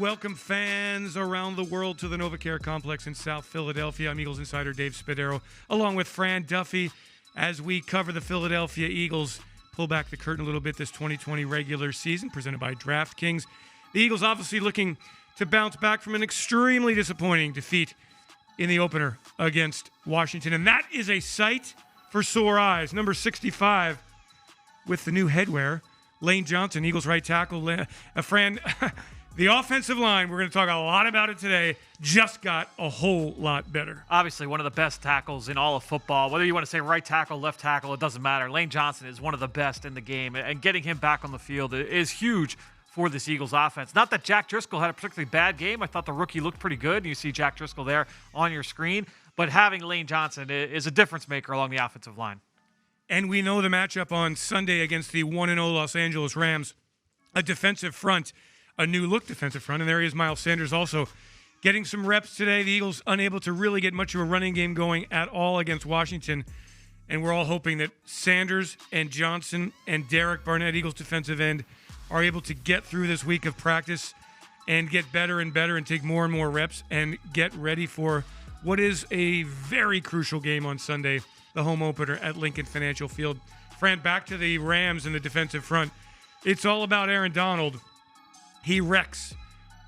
welcome fans around the world to the NovaCare Complex in South Philadelphia. I'm Eagles insider Dave Spadaro, along with Fran Duffy, as we cover the Philadelphia Eagles. Pull back the curtain a little bit this 2020 regular season, presented by DraftKings. The Eagles obviously looking to bounce back from an extremely disappointing defeat in the opener against Washington, and that is a sight for sore eyes. Number 65 with the new headwear, Lane Johnson, Eagles right tackle. Fran, the offensive line, we're going to talk a lot about it today, just got a whole lot better. Obviously, one of the best tackles in all of football. Whether you want to say right tackle, left tackle, it doesn't matter. Lane Johnson is one of the best in the game, and getting him back on the field is huge for this Eagles offense. Not that Jack Driscoll had a particularly bad game. I thought the rookie looked pretty good. You see Jack Driscoll there on your screen. But having Lane Johnson is a difference maker along the offensive line. And we know the matchup on Sunday against the 1-0 Los Angeles Rams, a defensive front, a new-look defensive front, and there is Miles Sanders also getting some reps today. The Eagles unable to really get much of a running game going at all against Washington, and we're all hoping that Sanders and Johnson and Derek Barnett, Eagles defensive end, are able to get through this week of practice and get better and better and take more and more reps and get ready for what is a very crucial game on Sunday, the home opener at Lincoln Financial Field. Fran, back to the Rams in the defensive front. It's all about Aaron Donald. He wrecks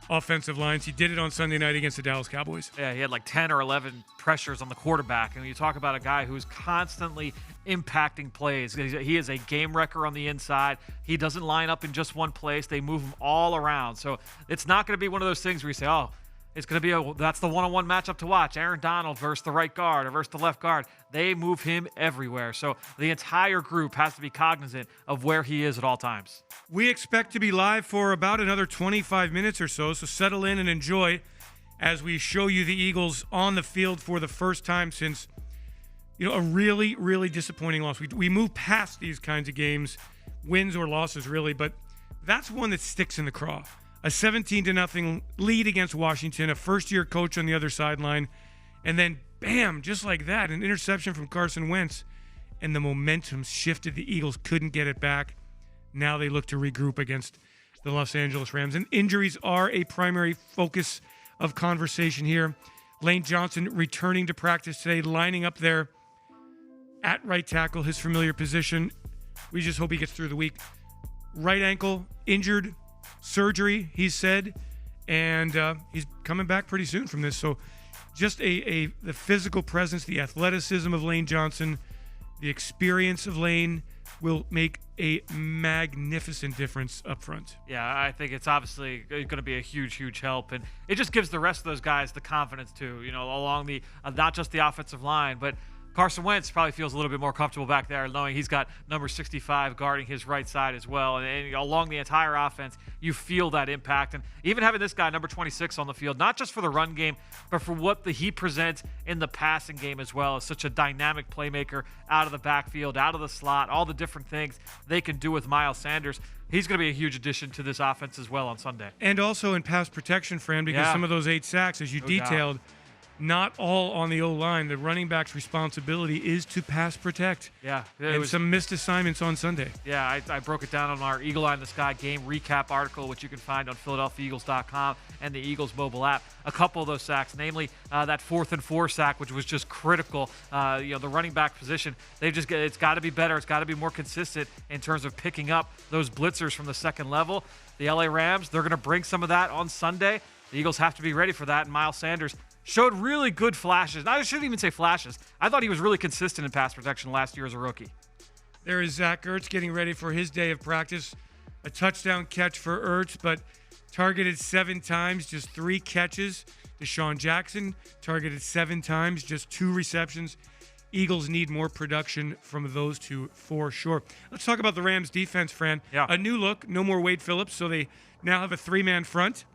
offensive lines. He did it on Sunday night against the Dallas Cowboys. Yeah, he had like 10 or 11 pressures on the quarterback. And you talk about a guy who's constantly impacting plays. He is a game wrecker on the inside. He doesn't line up in just one place. They move him all around. So it's not going to be one of those things where you say, oh, it's going to be that's the one-on-one matchup to watch. Aaron Donald versus the right guard or versus the left guard. They move him everywhere. So the entire group has to be cognizant of where he is at all times. We expect to be live for about another 25 minutes or so settle in and enjoy as we show you the Eagles on the field for the first time since, a really, really disappointing loss. We move past these kinds of games, wins or losses really, but that's one that sticks in the craw. A 17-0 lead against Washington, a first-year coach on the other sideline, and then, bam, just like that, an interception from Carson Wentz, and the momentum shifted. The Eagles couldn't get it back. Now they look to regroup against the Los Angeles Rams, and injuries are a primary focus of conversation here. Lane Johnson returning to practice today, lining up there at right tackle, his familiar position. We just hope he gets through the week. Right ankle, injured, surgery, he said, and he's coming back pretty soon from this. So just the physical presence, the athleticism of Lane Johnson, the experience of Lane will make a magnificent difference up front. Yeah, I think it's obviously going to be a huge, huge help. And it just gives the rest of those guys the confidence too, along the not just the offensive line, but Carson Wentz probably feels a little bit more comfortable back there knowing he's got number 65 guarding his right side as well. And along the entire offense, you feel that impact. And even having this guy, number 26, on the field, not just for the run game, but for what he presents in the passing game as well, as such a dynamic playmaker out of the backfield, out of the slot, all the different things they can do with Miles Sanders. He's going to be a huge addition to this offense as well on Sunday. And also in pass protection, Fran, because some of those 8 sacks, as you detailed, not all on the O-line. The running back's responsibility is to pass protect. Yeah. And some missed assignments on Sunday. Yeah, I broke it down on our Eagle Eye in the Sky game recap article, which you can find on PhiladelphiaEagles.com and the Eagles mobile app. A couple of those sacks, namely that 4th and 4 sack, which was just critical. The running back position, it's got to be better. It's got to be more consistent in terms of picking up those blitzers from the second level. The LA Rams, they're going to bring some of that on Sunday. The Eagles have to be ready for that, and Miles Sanders showed really good flashes. I shouldn't even say flashes. I thought he was really consistent in pass protection last year as a rookie. There is Zach Ertz getting ready for his day of practice. A touchdown catch for Ertz, but targeted 7 times, just 3 catches. Deshaun Jackson targeted 7 times, just 2 receptions. Eagles need more production from those two for sure. Let's talk about the Rams defense, Fran. Yeah. A new look, no more Wade Phillips, so they now have a 3-man front.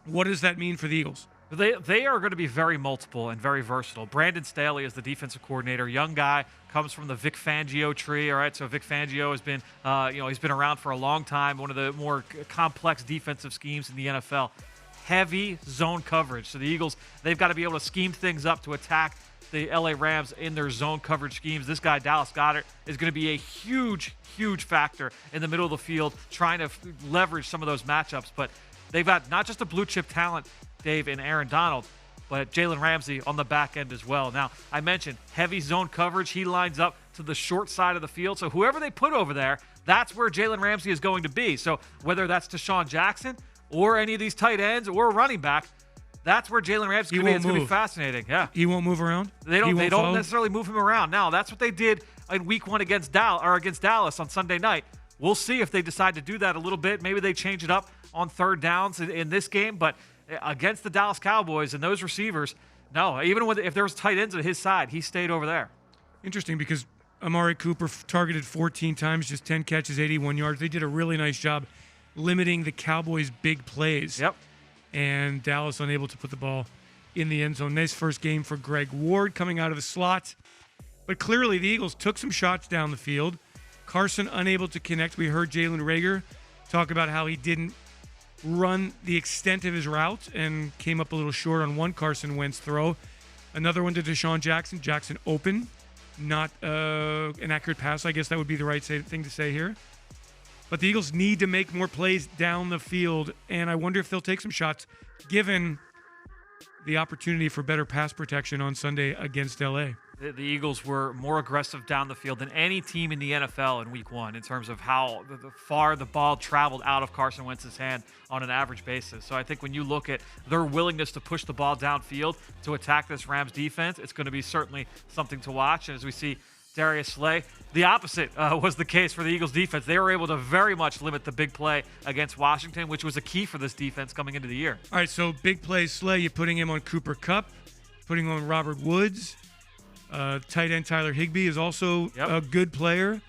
What does that mean for the Eagles? They are going to be very multiple and very versatile. Brandon Staley is the defensive coordinator, young guy, comes from the Vic Fangio tree. All right, so Vic Fangio has been, he's been around for a long time. One of the more complex defensive schemes in the NFL. Heavy zone coverage. So the Eagles, they've got to be able to scheme things up to attack the LA Rams in their zone coverage schemes. This guy, Dallas Goedert, is going to be a huge, huge factor in the middle of the field, trying to leverage some of those matchups. But they've got not just a blue chip talent, Dave, and Aaron Donald, but Jalen Ramsey on the back end as well. Now, I mentioned heavy zone coverage. He lines up to the short side of the field. So whoever they put over there, that's where Jalen Ramsey is going to be. So whether that's Deshaun Jackson or any of these tight ends or a running back, that's where Jalen Ramsey can be. It's going to be fascinating. Yeah. He won't move around? They don't necessarily move him around. Now, that's what they did in week 1 against Dallas on Sunday night. We'll see if they decide to do that a little bit. Maybe they change it up on third downs in this game. But against the Dallas Cowboys and those receivers, no. Even if there was tight ends at his side, he stayed over there. Interesting, because Amari Cooper targeted 14 times, just 10 catches, 81 yards. They did a really nice job limiting the Cowboys' big plays. Yep. And Dallas unable to put the ball in the end zone. Nice first game for Greg Ward coming out of the slot. But clearly the Eagles took some shots down the field. Carson unable to connect. We heard Jalen Reagor talk about how he didn't run the extent of his route and came up a little short on one Carson Wentz throw. Another one to Deshaun Jackson. Jackson open. Not an accurate pass. I guess that would be the right thing to say here. But the Eagles need to make more plays down the field, and I wonder if they'll take some shots given the opportunity for better pass protection on Sunday against L.A. The Eagles were more aggressive down the field than any team in the NFL in week 1 in terms of how far the ball traveled out of Carson Wentz's hand on an average basis. So I think when you look at their willingness to push the ball downfield to attack this Rams defense, it's going to be certainly something to watch. And as we see Darius Slay, the opposite was the case for the Eagles defense. They were able to very much limit the big play against Washington, which was a key for this defense coming into the year. All right, so big play Slay, you're putting him on Cooper Kupp, putting him on Robert Woods. Tight end Tyler Higbee is also a good player.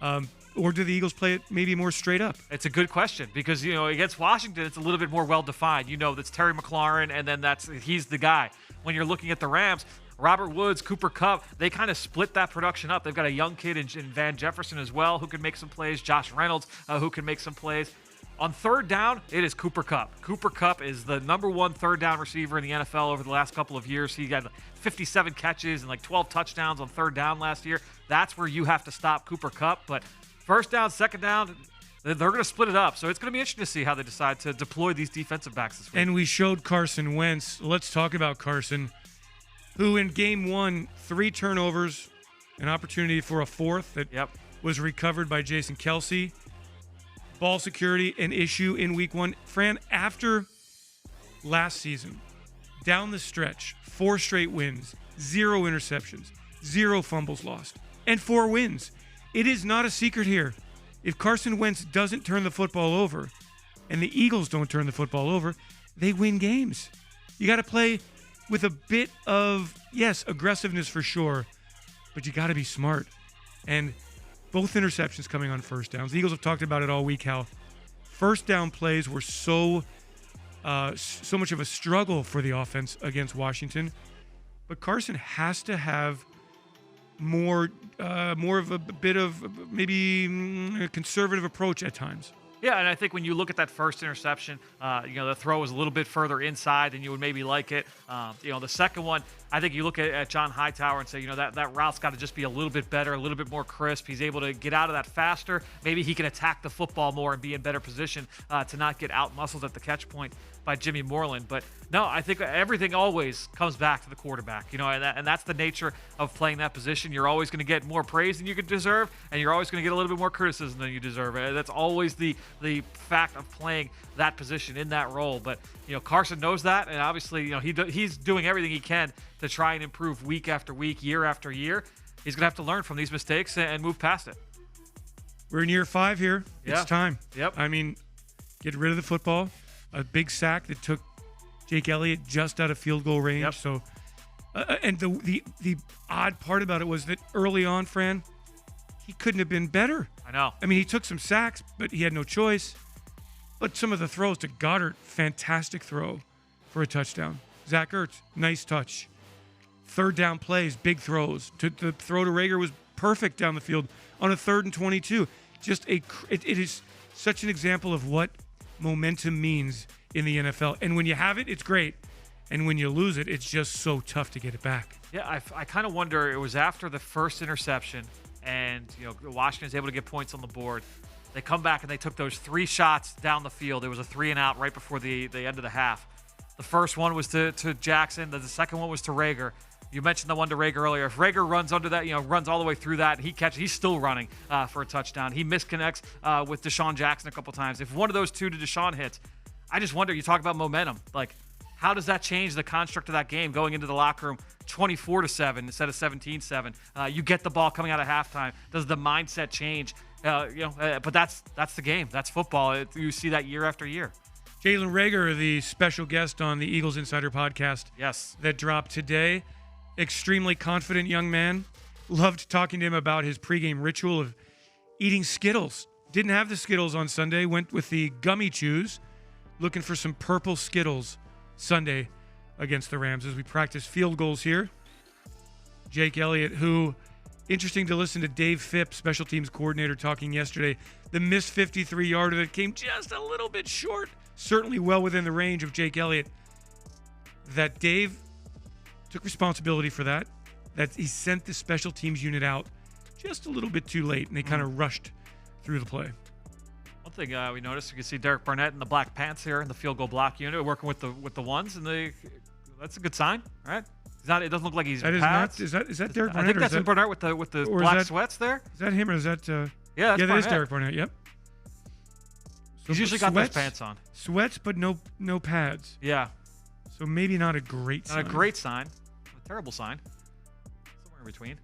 Or do the Eagles play it maybe more straight up? It's a good question because, against Washington, it's a little bit more well-defined. That's Terry McLaurin, and then he's the guy. When you're looking at the Rams, Robert Woods, Cooper Kupp, they kind of split that production up. They've got a young kid in Van Jefferson as well who can make some plays. Josh Reynolds who can make some plays. On third down, it is Cooper Kupp. Cooper Kupp is the number 1 third down receiver in the NFL over the last couple of years. He got 57 catches and 12 touchdowns on third down last year. That's where you have to stop Cooper Kupp. But first down, second down, they're going to split it up. So it's going to be interesting to see how they decide to deploy these defensive backs this week. And we showed Carson Wentz. Let's talk about Carson, who in game 1, 3 turnovers, an opportunity for a fourth that was recovered by Jason Kelce. Ball security, an issue in week 1. Fran, after last season, down the stretch, 4 straight wins, 0 interceptions, 0 fumbles lost, and 4 wins. It is not a secret here. If Carson Wentz doesn't turn the football over and the Eagles don't turn the football over, they win games. You got to play with a bit of, yes, aggressiveness for sure, but you got to be smart. And both interceptions coming on first downs. The Eagles have talked about it all week, how first down plays were so much of a struggle for the offense against Washington. But Carson has to have more of a bit of maybe a conservative approach at times. Yeah, and I think when you look at that first interception, the throw was a little bit further inside than you would maybe like it. The second one, I think you look at John Hightower and say, that route's got to just be a little bit better, a little bit more crisp. He's able to get out of that faster. Maybe he can attack the football more and be in better position to not get out-muscled at the catch point by Jimmy Moreland. But no, I think everything always comes back to the quarterback, and that's the nature of playing that position. You're always going to get more praise than you could deserve, and you're always going to get a little bit more criticism than you deserve. That's always the fact of playing that position in that role. But Carson knows that, and obviously he's doing everything he can to try and improve week after week, year after year. He's going to have to learn from these mistakes and move past it. We're in year 5 here. It's time. Yep. I mean, get rid of the football. A big sack that took Jake Elliott just out of field goal range. Yep. So, and the odd part about it was that early on, Fran, he couldn't have been better. I know. I mean, he took some sacks, but he had no choice. But some of the throws to Goddard, fantastic throw for a touchdown. Zach Ertz, nice touch. Third down plays, big throws. The throw to Reagor was perfect down the field on a 3rd and 22. It is such an example of what momentum means in the NFL. And when you have it, it's great. And when you lose it, it's just so tough to get it back. Yeah, I kind of wonder, it was after the first interception and Washington is able to get points on the board. They come back and they took those 3 shots down the field. It was a 3-and-out right before the end of the half. The first one was to Jackson. The second one was to Rager. You mentioned the one to Rager earlier. If Rager runs under that, runs all the way through that, he's still running for a touchdown. He misconnects with Deshaun Jackson a couple times. If one of those 2 to Deshaun hits, I just wonder, you talk about momentum. Like, how does that change the construct of that game going into the locker room 24-7 instead of 17-7? You get the ball coming out of halftime. Does the mindset change? But that's the game. That's football. You see that year after year. Jalen Rager, the special guest on the Eagles Insider podcast. Yes. That dropped today. Extremely confident young man. Loved talking to him about his pregame ritual of eating Skittles. Didn't have the Skittles on Sunday. Went with the gummy chews. Looking for some purple Skittles Sunday against the Rams as we practice field goals here. Jake Elliott, who, interesting to listen to Dave Phipps, special teams coordinator, talking yesterday. The missed 53-yarder that came just a little bit short, certainly well within the range of Jake Elliott. That Dave took responsibility for that. That he sent the special teams unit out just a little bit too late, and they kind of rushed through the play. One thing we noticed, you can see Derek Barnett in the black pants here in the field goal block unit, working with the ones, and that's a good sign, right? It doesn't look like he's pads. Is that Derek Barnett? I think that's in Barnett with the black sweats there. Is that him or is that? Yeah, that is Derek Barnett. Yep. He's usually got those pants on. Sweats, but no pads. Yeah. So maybe not a great sign. Not a great sign. A terrible sign. Somewhere in between.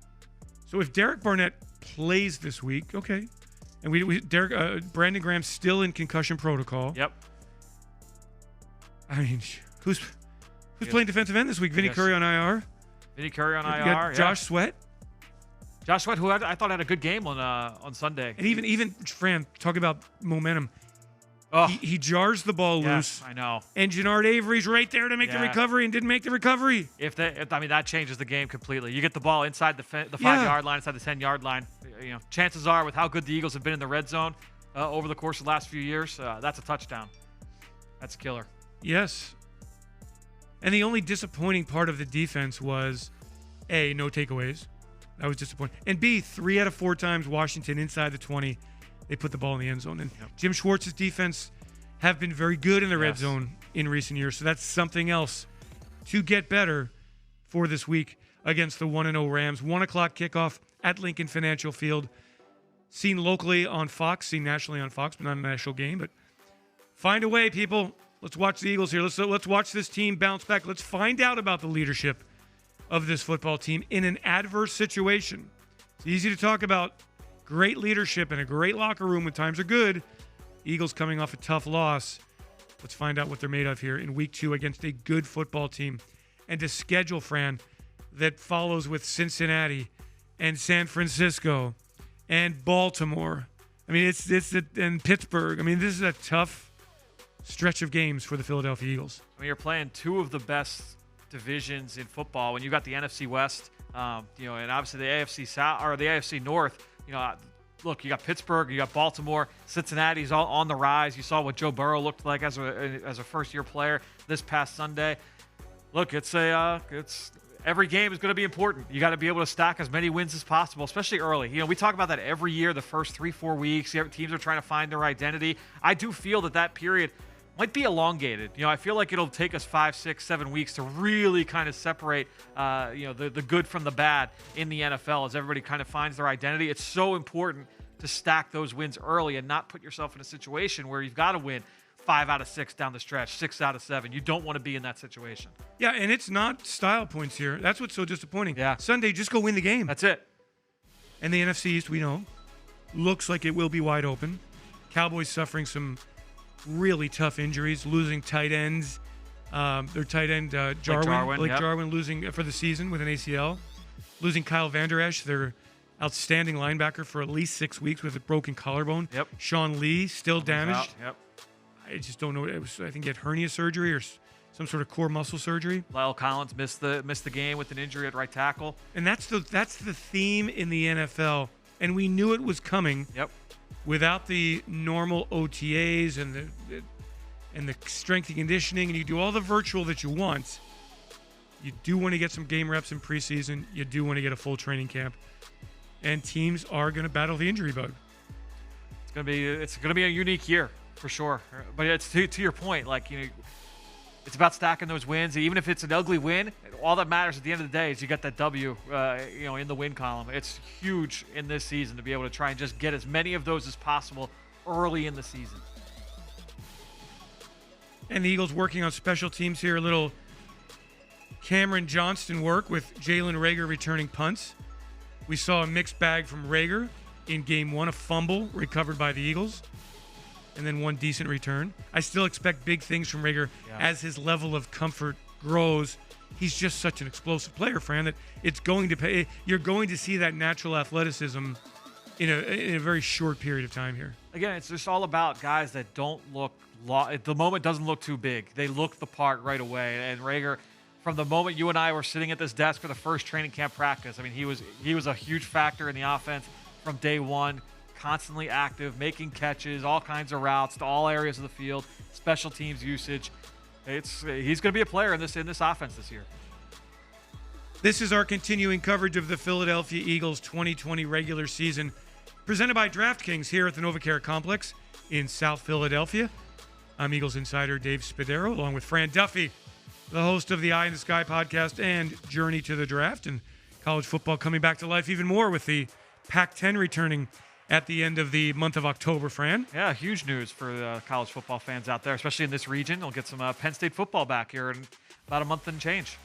So if Derek Barnett plays this week, okay. And Brandon Graham's still in concussion protocol. Yep. I mean, who's playing defensive end this week? Vinny Curry on IR. Vinny Curry on IR. You got Josh Sweat. Josh Sweat, who I thought had a good game on Sunday. And even Fran, talk about momentum. Oh, he jars the ball loose. I know. And Jannard Avery's right there to make the recovery and didn't make the recovery. That changes the game completely. You get the ball inside the 5-yard line, inside the 10-yard line. Chances are, with how good the Eagles have been in the red zone over the course of the last few years, that's a touchdown. That's a killer. Yes. And the only disappointing part of the defense was, A, no takeaways. That was disappointing. And B, 3 out of 4 times Washington inside the 20, they put the ball in the end zone. And Jim Schwartz's defense have been very good in the red zone in recent years. So that's something else to get better for this week against the 1-0 Rams. 1 o'clock kickoff at Lincoln Financial Field. Seen locally on Fox, seen nationally on Fox, but not a national game. But find a way, people. Let's watch the Eagles here. Let's watch this team bounce back. Let's find out about the leadership of this football team in an adverse situation. It's easy to talk about great leadership and a great locker room when times are good. Eagles coming off a tough loss. Let's find out what they're made of here in week 2 against a good football team. And a schedule, Fran, that follows with Cincinnati and San Francisco and Baltimore. I mean, and Pittsburgh. I mean, this is a tough stretch of games for the Philadelphia Eagles. I mean, you're playing 2 of the best divisions in football. When you got the NFC West, and obviously the AFC South or the AFC North. Look, you got Pittsburgh, you got Baltimore, Cincinnati's all on the rise. You saw what Joe Burrow looked like as a first-year player this past Sunday. Look, it's every game is going to be important. You got to be able to stack as many wins as possible, especially early. We talk about that every year. The first 3-4 weeks, teams are trying to find their identity. I do feel that period might be elongated. I feel like it'll take us 5, 6, 7 weeks to really kind of separate, the good from the bad in the NFL as everybody kind of finds their identity. It's so important to stack those wins early and not put yourself in a situation where you've got to win 5 out of 6 down the stretch, 6 out of 7. You don't want to be in that situation. Yeah, and it's not style points here. That's what's so disappointing. Yeah. Sunday, just go win the game. That's it. And the NFC East, we know, looks like it will be wide open. Cowboys suffering some really tough injuries, losing tight ends. Their tight end, Jarwin, losing for the season with an ACL. Losing Kyle Vander Esch, their outstanding linebacker, for at least 6 weeks with a broken collarbone. Yep. Sean Lee, still damaged. Yep. I just don't know. I think he had hernia surgery or some sort of core muscle surgery. Lyle Collins missed the game with an injury at right tackle. And that's the theme in the NFL. And we knew it was coming. Yep. Without the normal OTAs and the strength and conditioning, and you do all the virtual that you want, you do want to get some game reps in preseason. You do want to get a full training camp. And teams are going to battle the injury bug. It's gonna be a unique year for sure. But it's to your point, like, it's about stacking those wins. Even if it's an ugly win, all that matters at the end of the day is you got that W, in the win column. It's huge in this season to be able to try and just get as many of those as possible early in the season. And the Eagles working on special teams here. A little Cameron Johnston work with Jalen Reagor returning punts. We saw a mixed bag from Reagor in game 1, a fumble recovered by the Eagles, and then one decent return. I still expect big things from Reagor as his level of comfort grows. He's just such an explosive player, Fran, that it's going to pay. You're going to see that natural athleticism in a very short period of time here. Again, it's just all about guys that don't look at the moment doesn't look too big. They look the part right away. And Reagor, from the moment you and I were sitting at this desk for the first training camp practice, I mean, he was a huge factor in the offense from day one. Constantly active, making catches, all kinds of routes to all areas of the field, special teams usage. He's going to be a player in this offense this year. This is our continuing coverage of the Philadelphia Eagles 2020 regular season, presented by DraftKings here at the NovaCare Complex in South Philadelphia. I'm Eagles insider Dave Spadaro, along with Fran Duffy, the host of the Eye in the Sky podcast and Journey to the Draft, and college football coming back to life even more with the Pac-10 returning at the end of the month of October, Fran. Yeah, huge news for college football fans out there, especially in this region. They'll get some Penn State football back here in about a month and change.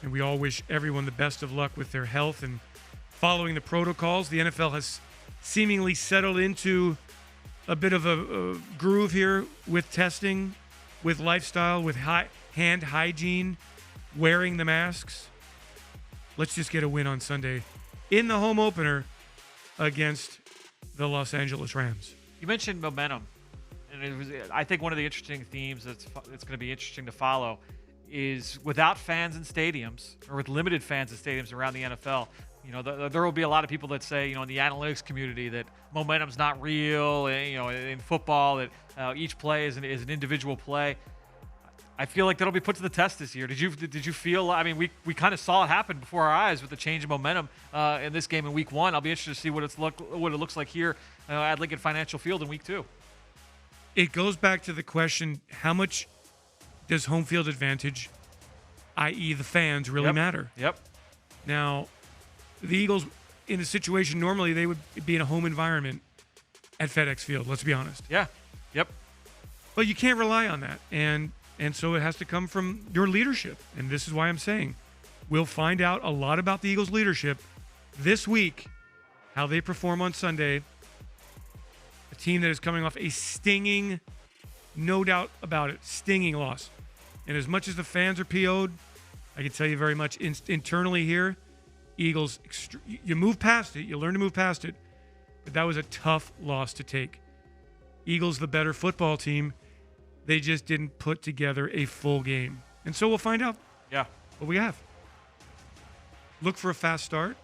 And we all wish everyone the best of luck with their health and following the protocols. The NFL has seemingly settled into a bit of a groove here with testing, with lifestyle, with hand hygiene, wearing the masks. Let's just get a win on Sunday in the home opener against the Los Angeles Rams. You mentioned momentum, and I think one of the interesting themes that's going to be interesting to follow is without fans in stadiums, or with limited fans in stadiums around the NFL, there will be a lot of people that say, in the analytics community, that momentum's not real. In football, that each play is an individual play. I feel like that'll be put to the test this year. Did you feel? I mean, we kind of saw it happen before our eyes with the change of momentum in this game in Week 1. I'll be interested to see what it looks like here at Lincoln Financial Field in Week 2. It goes back to the question: how much does home field advantage, i.e., the fans, really matter? Yep. Now, the Eagles, in a situation normally they would be in a home environment at FedEx Field. Let's be honest. Yeah. Yep. But you can't rely on that, and so it has to come from your leadership. And this is why I'm saying we'll find out a lot about the Eagles' leadership this week, how they perform on Sunday. A team that is coming off a stinging, no doubt about it, stinging loss. And as much as the fans are PO'd, I can tell you very much internally here, Eagles, you move past it. You learn to move past it. But that was a tough loss to take. Eagles, the better football team. They just didn't put together a full game. And so we'll find out what we have. Look for a fast start.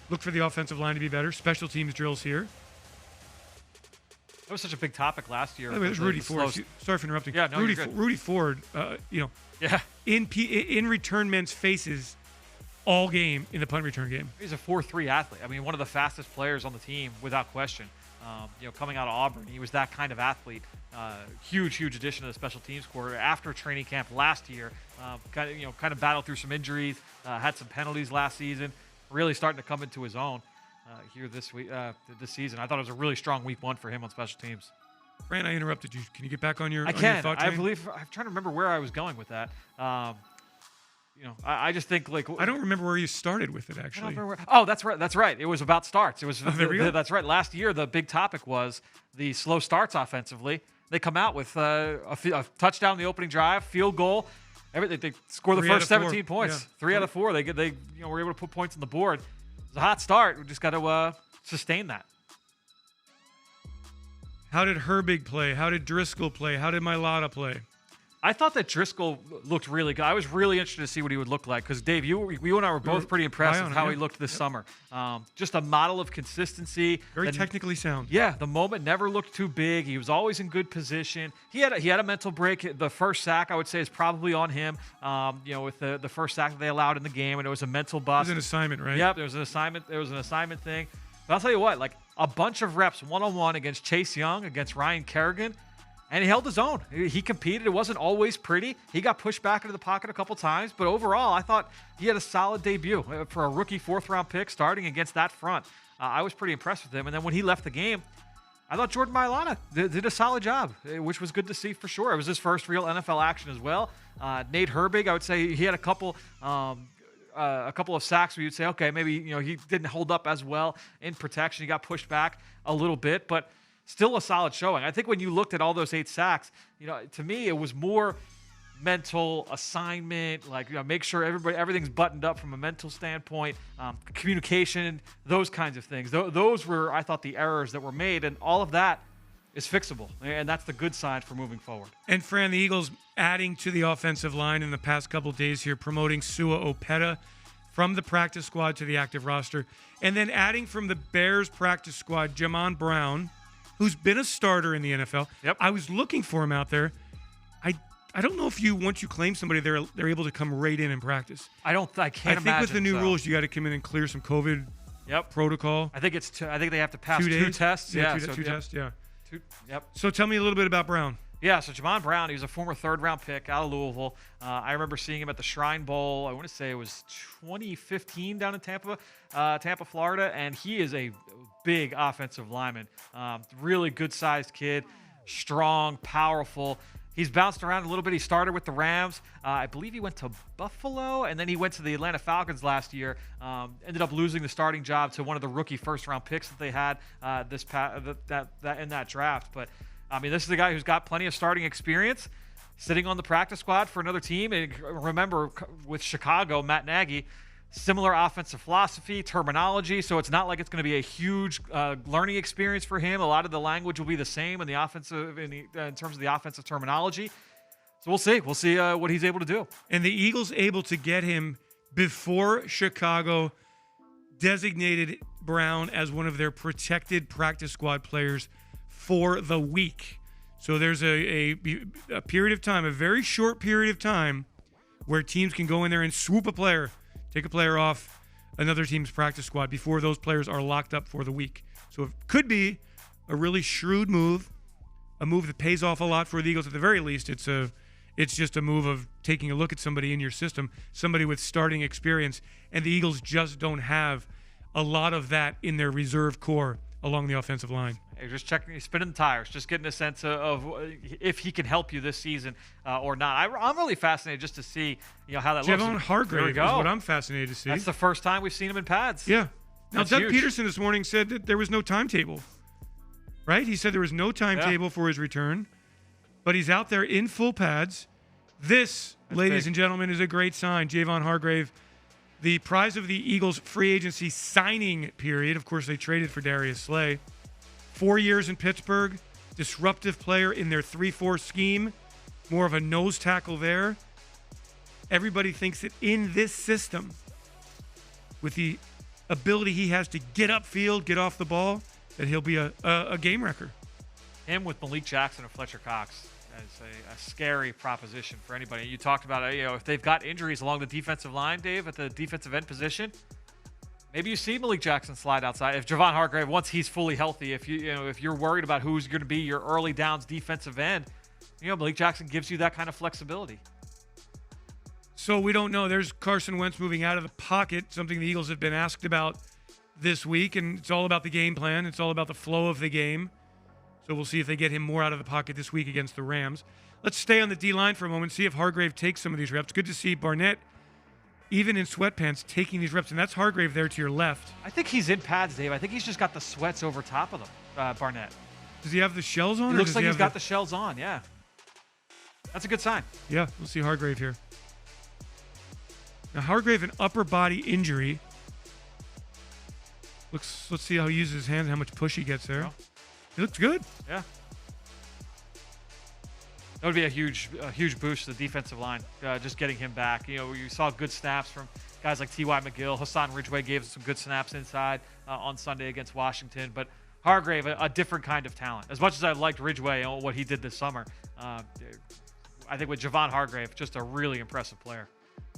Look for the offensive line to be better. Special teams drills here. That was such a big topic last year. By the way, there's Rudy Ford. Sorry for interrupting. Yeah, no, Rudy, you're good. Rudy Ford, in return men's faces all game in the punt return game. He's a 4.3 athlete. I mean, one of the fastest players on the team without question. Coming out of Auburn, he was that kind of athlete. Huge addition to the special teams corps after training camp last year. Kind of battled through some injuries, had some penalties last season. Really starting to come into his own here this season. I thought it was a really strong Week 1 for him on special teams. Fran, I interrupted you. Can you get back on your? I can. Your thought I train? believe I'm trying to remember where I was going with that. I just think I don't remember where you started with it actually. I don't remember where, that's right. It was about starts. It was there we go. That's right. Last year the big topic was the slow starts offensively. They come out with a touchdown in the opening drive, field goal. They score the first 17 points. Yeah. 3 out of 4. They were able to put points on the board. It's a hot start. We just got to sustain that. How did Herbig play? How did Driscoll play? How did Mailata play? I thought that Driscoll looked really good. I was really interested to see what he would look like because, Dave, you and I were both pretty impressed with how he looked this summer. Just a model of consistency. Very technically sound. Yeah, the moment never looked too big. He was always in good position. He had a mental break. The first sack, I would say, is probably on him, with the first sack that they allowed in the game, and it was a mental bust. It was an assignment, right? Yep, there was an assignment thing. But I'll tell you what, like, a bunch of reps one-on-one against Chase Young, against Ryan Kerrigan, and he held his own. He competed. It wasn't always pretty. He got pushed back into the pocket a couple times, but overall, I thought he had a solid debut for a rookie 4th-round pick starting against that front. I was pretty impressed with him, and then when he left the game, I thought Jordan Mailata did a solid job, which was good to see for sure. It was his first real NFL action as well. Nate Herbig, I would say he had a couple of sacks where you'd say, okay, maybe he didn't hold up as well in protection. He got pushed back a little bit, but still a solid showing. I think when you looked at all those 8 sacks, to me it was more mental assignment, make sure everything's buttoned up from a mental standpoint, communication, those kinds of things. Those were, I thought, the errors that were made, and all of that is fixable, and that's the good sign for moving forward. And Fran, the Eagles adding to the offensive line in the past couple of days here, promoting Sua Opeta from the practice squad to the active roster, and then adding from the Bears practice squad Jamon Brown, who's been a starter in the NFL. Yep. I was looking for him out there. I don't know if once you claim somebody, they're able to come right in and practice. I can't imagine. I think with the new rules, you got to come in and clear some COVID protocol. I think I think they have to pass 2 tests. Two tests. Yep. So tell me a little bit about Brown. Yeah, so Jamon Brown, he was a former 3rd-round pick out of Louisville. I remember seeing him at the Shrine Bowl. I want to say it was 2015 down in Tampa, Florida, and he is a big offensive lineman. Really good-sized kid, strong, powerful. He's bounced around a little bit. He started with the Rams. I believe he went to Buffalo, and then he went to the Atlanta Falcons last year. Ended up losing the starting job to one of the rookie 1st-round picks that they had in that draft. But I mean, this is a guy who's got plenty of starting experience, sitting on the practice squad for another team. And remember, with Chicago, Matt Nagy, similar offensive philosophy, terminology, so it's not like it's going to be a huge learning experience for him. A lot of the language will be the same in the offensive in terms of the offensive terminology. So we'll see. We'll see what he's able to do. And the Eagles able to get him before Chicago designated Brown as one of their protected practice squad players for the week. So there's a period of time, a very short period of time, where teams can go in there and swoop a player, take a player off another team's practice squad before those players are locked up for the week. So it could be a really shrewd move, a move that pays off a lot for the Eagles. At the very least, it's just a move of taking a look at somebody in your system, somebody with starting experience, and the Eagles just don't have a lot of that in their reserve core along the offensive line. You're just checking, spinning the tires, just getting a sense of if he can help you this season or not. I'm really fascinated just to see how that looks. Javon Hargrave is what I'm fascinated to see. That's the first time we've seen him in pads. Yeah. Now, That's Doug huge. Peterson this morning said that there was no timetable, right? He said there was no timetable for his return, but he's out there in full pads. That's ladies and gentlemen, is a great sign. Javon Hargrave, the prize of the Eagles free agency signing period. Of course, they traded for Darius Slay. 4 years in Pittsburgh, disruptive player in their 3-4 scheme, more of a nose tackle there. Everybody thinks that in this system, with the ability he has to get upfield, get off the ball, that he'll be a game wrecker. Him with Malik Jackson and Fletcher Cox is a scary proposition for anybody. You talked about if they've got injuries along the defensive line, Dave, at the defensive end position. Maybe you see Malik Jackson slide outside. If Javon Hargrave, once he's fully healthy, if you're worried about who's going to be your early downs defensive end, Malik Jackson gives you that kind of flexibility. So we don't know. There's Carson Wentz moving out of the pocket, something the Eagles have been asked about this week, and it's all about the game plan. It's all about the flow of the game. So we'll see if they get him more out of the pocket this week against the Rams. Let's stay on the D-line for a moment, see if Hargrave takes some of these reps. Good to see Barnett, even in sweatpants, taking these reps, and that's Hargrave there to your left. I think he's in pads, Dave. I think he's just got the sweats over top of them, Barnett. Does he have the shells on? It looks like he's got the shells on, yeah. That's a good sign. Yeah, we'll see Hargrave here. Now, Hargrave, an upper body injury. Let's see how he uses his hands, how much push he gets there. He looks good. Yeah. That would be a huge boost to the defensive line, just getting him back. You saw good snaps from guys like T.Y. McGill. Hassan Ridgeway gave us some good snaps inside on Sunday against Washington. But Hargrave, a different kind of talent. As much as I liked Ridgeway and what he did this summer, I think with Javon Hargrave, just a really impressive player.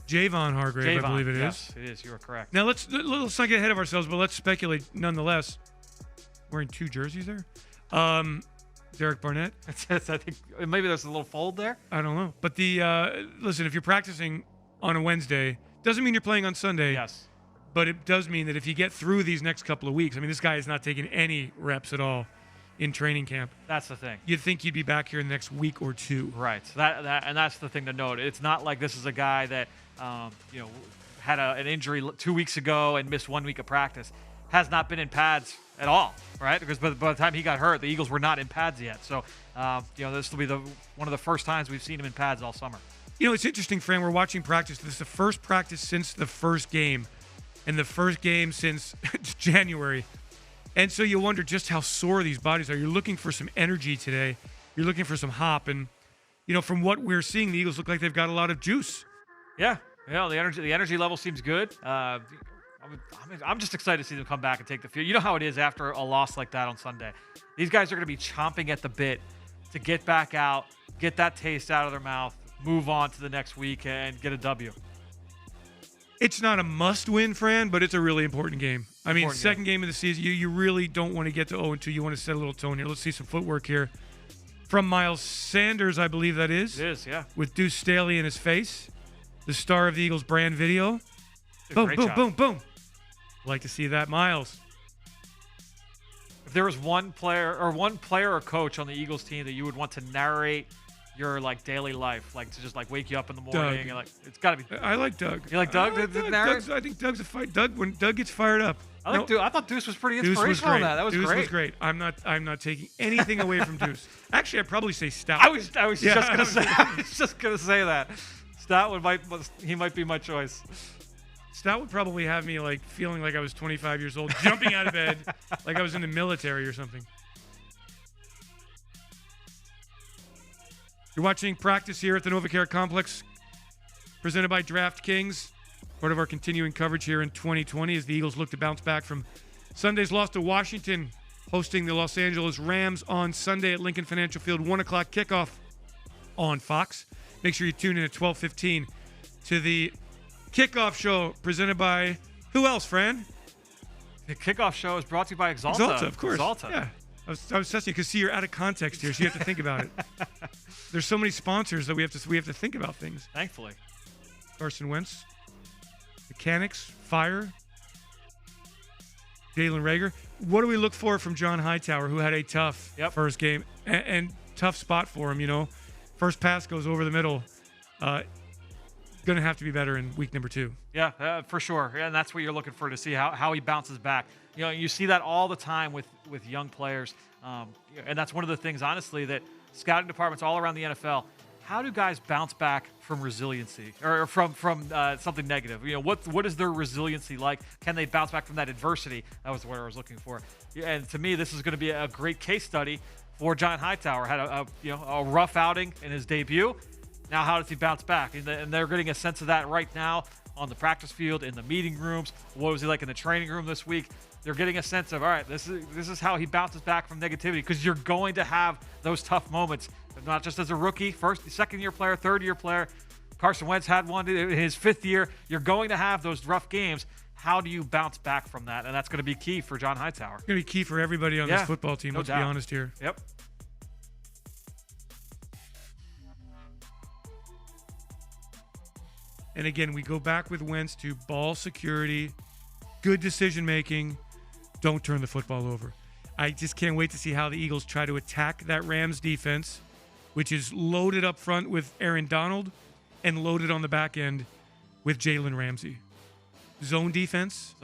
Javon Hargrave, I believe it is. Yes, it is. You are correct. Now, let's not get ahead of ourselves, but let's speculate nonetheless. wearing 2 jerseys there. Derek Barnett. I think maybe there's a little fold there. I don't know. But listen, if you're practicing on a Wednesday, doesn't mean you're playing on Sunday. Yes. But it does mean that if you get through these next couple of weeks, I mean, this guy is not taking any reps at all in training camp. That's the thing. You'd think he'd be back here in the next week or 2. Right. And that's the thing to note. It's not like this is a guy that had an injury 2 weeks ago and missed 1 week of practice. Has not been in pads at all, right? Because by the time he got hurt, the Eagles were not in pads yet. So, this will be one of the first times we've seen him in pads all summer. It's interesting, Fran. We're watching practice. This is the first practice since the first game, and the first game since January. And so you wonder just how sore these bodies are. You're looking for some energy today. You're looking for some hop. And, from what we're seeing, the Eagles look like they've got a lot of juice. Yeah. The energy level seems good. I'm just excited to see them come back and take the field. You know how it is after a loss like that on Sunday. These guys are going to be chomping at the bit to get back out, get that taste out of their mouth, move on to the next week, and get a W. It's not a must-win, Fran, but it's a really important game. I mean, second game of the season, you really don't want to get to 0-2. You want to set a little tone here. Let's see some footwork here. From Miles Sanders, I believe that is. It is, yeah. With Deuce Staley in his face. The star of the Eagles brand video. Boom, Great boom, job. boom, boom. Like to see that, Miles. If there was one player or coach on the Eagles team that you would want to narrate your daily life, to just wake you up in the morning, Doug. and it's got to be. I like Doug. You like Doug? I think Doug's a fight. When Doug gets fired up. I thought Deuce was pretty inspirational on that. That was Deuce great. was great. I'm not taking anything away from Deuce. Actually, I'd probably say Stout. I was just gonna say that. Stout might be my choice. Stout would probably have me feeling like I was 25 years old, jumping out of bed like I was in the military or something. You're watching practice here at the NovaCare Complex, presented by DraftKings. Part of our continuing coverage here in 2020 as the Eagles look to bounce back from Sunday's loss to Washington, hosting the Los Angeles Rams on Sunday at Lincoln Financial Field, 1 o'clock kickoff on Fox. Make sure you tune in at 12:15 to the kickoff show presented by who else, Fran? The kickoff show is brought to you by Exalta. Exalta, of course. Exalta. Yeah. I was testing you because you're out of context here, so you have to think about it. There's so many sponsors that we have to think about things. Thankfully. Carson Wentz, Mechanics, Fire, Jalen Reagor. What do we look for from John Hightower, who had a tough first game and tough spot for him? First pass goes over the middle. Going to have to be better in week number 2. Yeah, for sure. And that's what you're looking for, to see how he bounces back. You see that all the time with young players. And that's one of the things, honestly, that scouting departments all around the NFL, how do guys bounce back from resiliency or from something negative? What is their resiliency like? Can they bounce back from that adversity? That was what I was looking for. And to me, this is going to be a great case study for John Hightower. Had a rough outing in his debut. Now, how does he bounce back? And they're getting a sense of that right now on the practice field, in the meeting rooms. What was he like in the training room this week? They're getting a sense of, all right, this is how he bounces back from negativity, because you're going to have those tough moments, not just as a rookie, second-year player, third-year player. Carson Wentz had one in his 5th year. You're going to have those rough games. How do you bounce back from that? And that's going to be key for John Hightower. It's going to be key for everybody on this football team, let's doubt. be honest here. Yep. And again, we go back with Wentz to ball security, good decision-making, don't turn the football over. I just can't wait to see how the Eagles try to attack that Rams defense, which is loaded up front with Aaron Donald and loaded on the back end with Jalen Ramsey. Zone defense.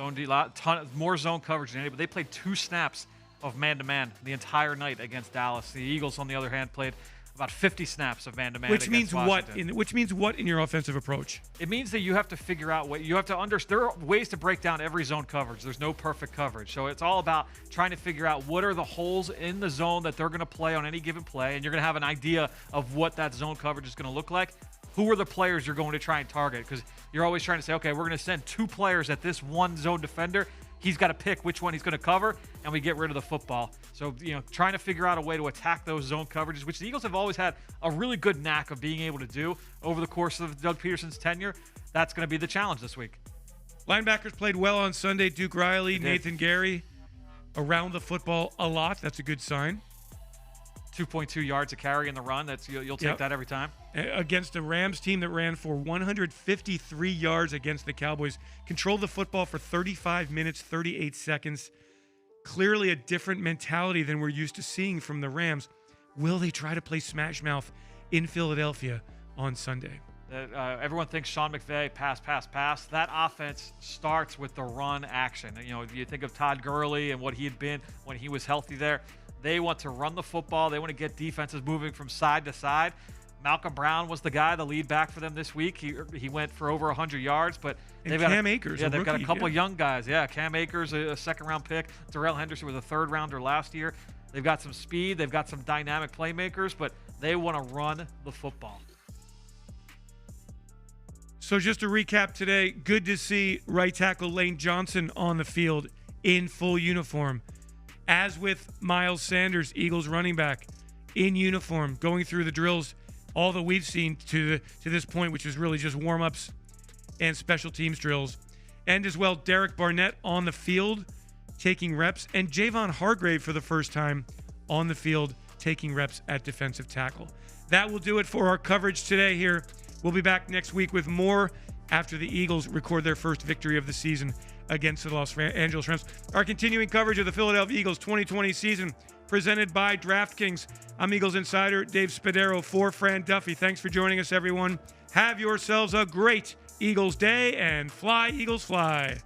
More zone coverage than anybody. They played 2 snaps of man-to-man the entire night against Dallas. The Eagles, on the other hand, played about 50 snaps of man-to-man against Washington. Which means what in your offensive approach? It means that you have to figure out what you have to understand. There are ways to break down every zone coverage. There's no perfect coverage. So it's all about trying to figure out what are the holes in the zone that they're going to play on any given play, and you're going to have an idea of what that zone coverage is going to look like. Who are the players you're going to try and target? Because you're always trying to say, okay, we're going to send 2 players at this one zone defender. He's got to pick which one he's going to cover, and we get rid of the football. So, trying to figure out a way to attack those zone coverages, which the Eagles have always had a really good knack of being able to do over the course of Doug Peterson's tenure. That's going to be the challenge this week. Linebackers played well on Sunday. Duke Riley, Nathan Gary. around the football a lot. That's a good sign. 2.2 yards a carry in the run. You'll take that every time. Against a Rams team that ran for 153 yards against the Cowboys. Controlled the football for 35 minutes, 38 seconds. Clearly a different mentality than we're used to seeing from the Rams. Will they try to play smash mouth in Philadelphia on Sunday? Everyone thinks Sean McVay, pass, pass, pass. That offense starts with the run action. You know, if you think of Todd Gurley and what he had been when he was healthy there, they want to run the football. They want to get defenses moving from side to side. Malcolm Brown was the guy, the lead back for them this week. He went for over 100 yards, but they've got Cam Akers. Yeah, they've got a couple young guys. Yeah, Cam Akers, a second-round pick. Darrell Henderson was a third-rounder last year. They've got some speed. They've got some dynamic playmakers, but they want to run the football. So just to recap today, good to see right tackle Lane Johnson on the field in full uniform. As with Miles Sanders, Eagles running back, in uniform, going through the drills, all that we've seen to this point, which is really just warm-ups and special teams drills. And as well, Derek Barnett on the field, taking reps, and Javon Hargrave for the first time on the field, taking reps at defensive tackle. That will do it for our coverage today here. We'll be back next week with more after the Eagles record their first victory of the season against the Los Angeles Rams. Our continuing coverage of the Philadelphia Eagles 2020 season presented by DraftKings. I'm Eagles Insider Dave Spadaro for Fran Duffy. Thanks for joining us, everyone. Have yourselves a great Eagles day and fly, Eagles, fly.